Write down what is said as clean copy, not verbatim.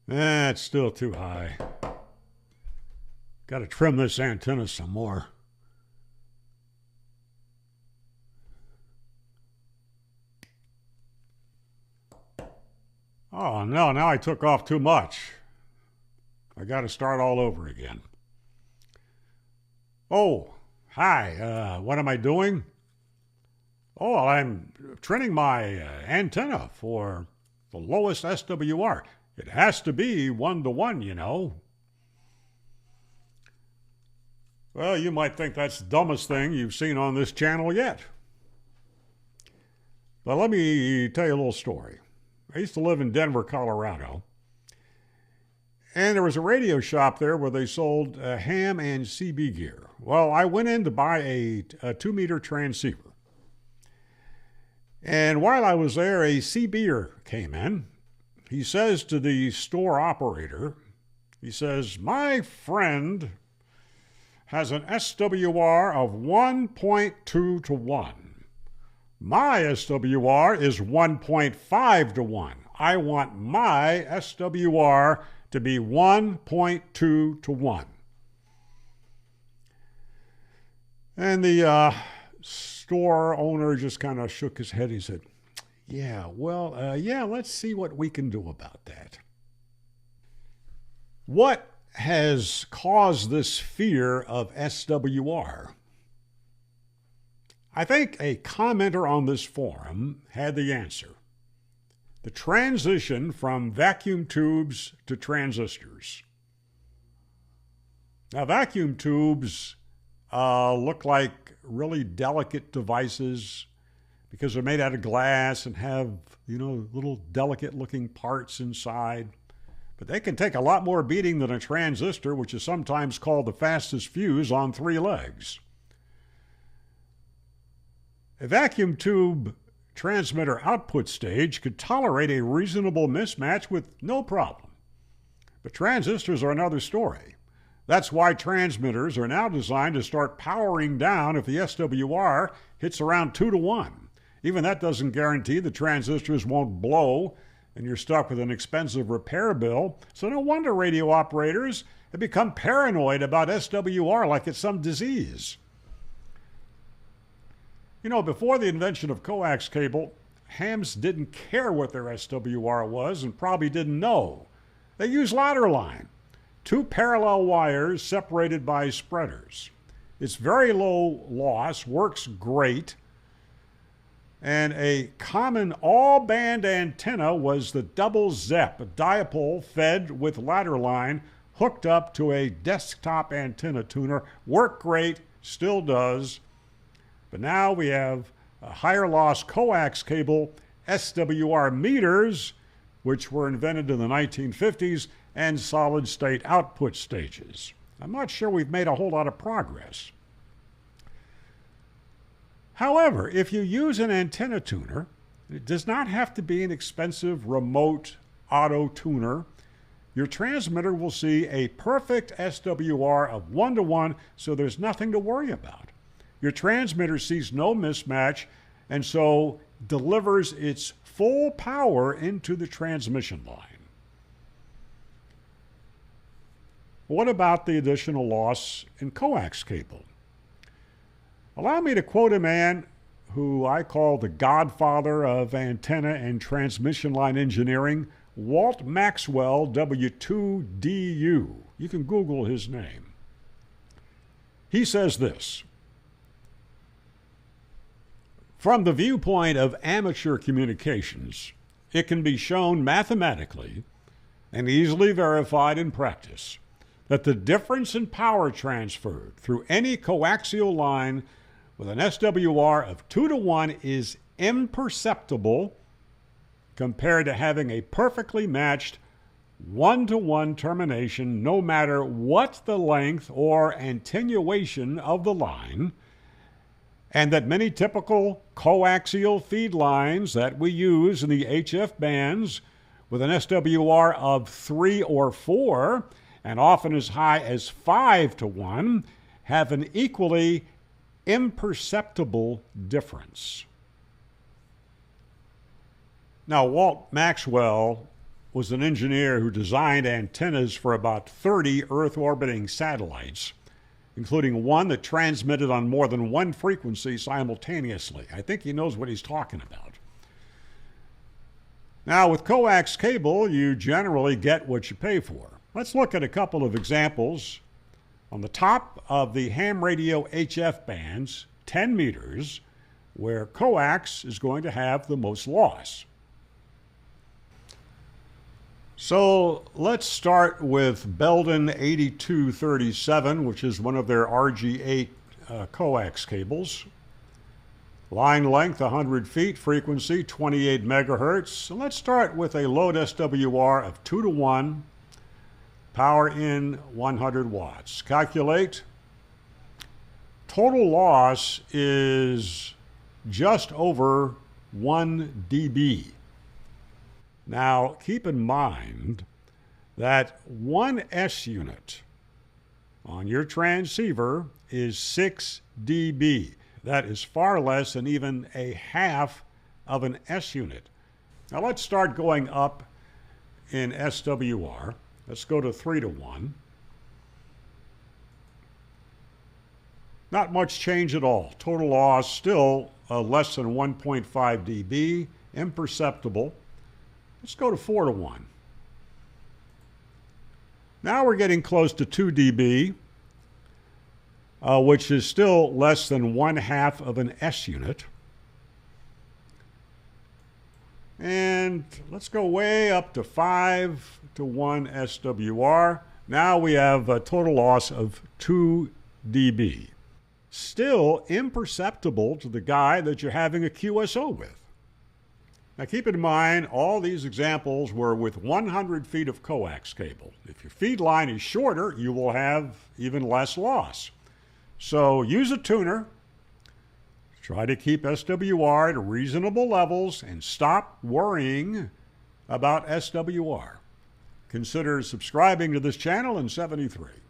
It's still too high. Got to trim this antenna some more. Oh, no, now I took off too much. I got to start all over again. Oh, hi. What am I doing? Oh, I'm trimming my antenna for the lowest SWR. It has to be 1-to-1, you know. Well, you might think that's the dumbest thing you've seen on this channel yet. But let me tell you a little story. I used to live in Denver, Colorado. And there was a radio shop there where they sold ham and CB gear. Well, I went in to buy a 2-meter transceiver. And while I was there, a CBer came in. He says to the store operator, he says, "My friend has an SWR of 1.2 to 1. My SWR is 1.5 to 1. I want my SWR to be 1.2 to 1. And the store owner just kind of shook his head. He said, yeah, let's see what we can do about that. What has caused this fear of SWR? I think a commenter on this forum had the answer. The transition from vacuum tubes to transistors. Now, vacuum tubes look like really delicate devices because they're made out of glass and have, little delicate-looking parts inside. But they can take a lot more beating than a transistor, which is sometimes called the fastest fuse on 3 legs. A vacuum tube transmitter output stage could tolerate a reasonable mismatch with no problem. But transistors are another story. That's why transmitters are now designed to start powering down if the SWR hits around 2 to 1. Even that doesn't guarantee the transistors won't blow and you're stuck with an expensive repair bill. So no wonder radio operators have become paranoid about SWR like it's some disease. Before the invention of coax cable, hams didn't care what their SWR was and probably didn't know. They used ladder line, 2 parallel wires separated by spreaders. It's very low loss, works great, and a common all-band antenna was the double ZEP, a dipole fed with ladder line hooked up to a desktop antenna tuner. Worked great, still does. But now we have a higher loss coax cable SWR meters, which were invented in the 1950s, and solid state output stages. I'm not sure we've made a whole lot of progress. However, if you use an antenna tuner, it does not have to be an expensive remote auto tuner. Your transmitter will see a perfect SWR of 1 to 1, so there's nothing to worry about. Your transmitter sees no mismatch and so delivers its full power into the transmission line. What about the additional loss in coax cable? Allow me to quote a man who I call the godfather of antenna and transmission line engineering, Walt Maxwell, W2DU. You can Google his name. He says this: from the viewpoint of amateur communications, it can be shown mathematically and easily verified in practice that the difference in power transferred through any coaxial line with an SWR of 2 to 1 is imperceptible compared to having a perfectly matched 1 to 1 termination, no matter what the length or attenuation of the line, and that many typical coaxial feed lines that we use in the HF bands with an SWR of 3 or 4, and often as high as 5 to 1, have an equally imperceptible difference. Now, Walt Maxwell was an engineer who designed antennas for about 30 Earth-orbiting satellites, including one that transmitted on more than one frequency simultaneously. I think he knows what he's talking about. Now, with coax cable, you generally get what you pay for. Let's look at a couple of examples. On the top of the ham radio HF bands, 10 meters, where coax is going to have the most loss. So let's start with Belden 8237, which is one of their RG8 coax cables. Line length 100 feet, frequency 28 megahertz. And let's start with a load SWR of 2:1, power in 100 watts. Calculate. Total loss is just over 1 dB. Now, keep in mind that 1 S unit on your transceiver is 6 dB. That is far less than even a half of an S unit. Now let's start going up in SWR. Let's go to 3:1. Not much change at all. Total loss still less than 1.5 dB, imperceptible. Let's go to 4:1. Now we're getting close to 2 dB, which is still less than 1/2 of an S unit. And let's go way up to 5:1 SWR. Now we have a total loss of 2 dB. Still imperceptible to the guy that you're having a QSO with. Now keep in mind, all these examples were with 100 feet of coax cable. If your feed line is shorter, you will have even less loss. So use a tuner, try to keep SWR at reasonable levels, and stop worrying about SWR. Consider subscribing to this channel in 73.